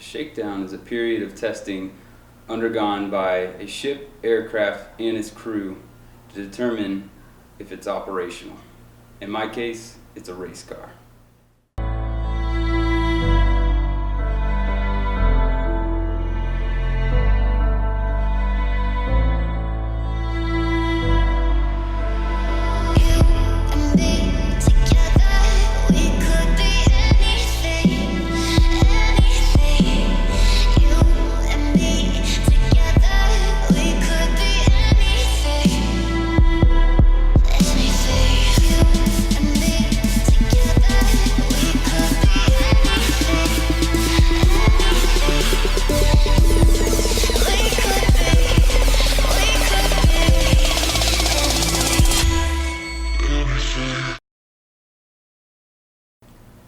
Shakedown is a period of testing undergone by a ship, aircraft, and its crew to determine if it's operational. In my case, it's a race car.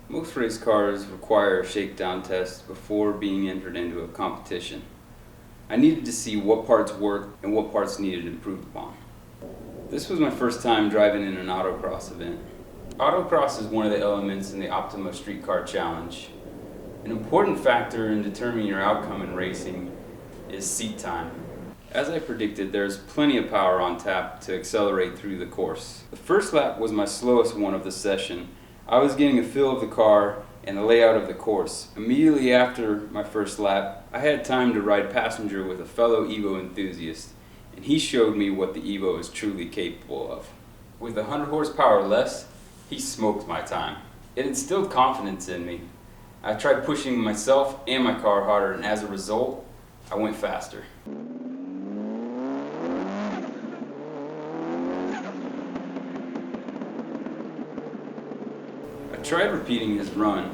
Most race cars require a shakedown test before being entered into a competition. I needed to see what parts worked and what parts needed improved upon. This was my first time driving in an autocross event. Autocross is one of the elements in the Optima Streetcar Challenge. An important factor in determining your outcome in racing is seat time. As I predicted, there's plenty of power on tap to accelerate through the course. The first lap was my slowest one of the session. I was getting a feel of the car and the layout of the course. Immediately after my first lap, I had time to ride passenger with a fellow Evo enthusiast, and he showed me what the Evo is truly capable of. With 100 horsepower less, he smoked my time. It instilled confidence in me. I tried pushing myself and my car harder, and as a result, I went faster. I tried repeating his run,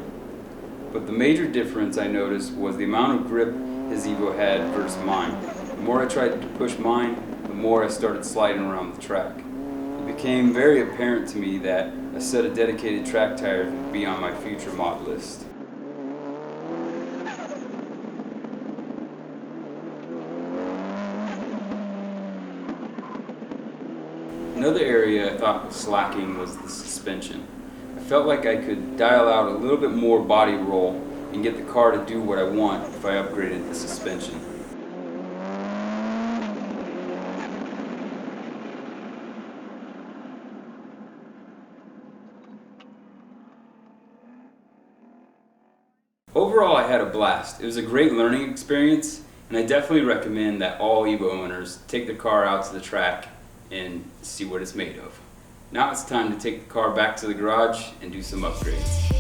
but the major difference I noticed was the amount of grip his Evo had versus mine. The more I tried to push mine, the more I started sliding around the track. It became very apparent to me that a set of dedicated track tires would be on my future mod list. Another area I thought was slacking was the suspension. I felt like I could dial out a little bit more body roll and get the car to do what I want if I upgraded the suspension. Overall, I had a blast. It was a great learning experience, and I definitely recommend that all Evo owners take the car out to the track and see what it's made of. Now it's time to take the car back to the garage and do some upgrades.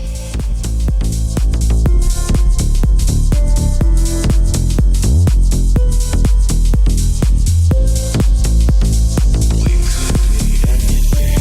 We could be anything.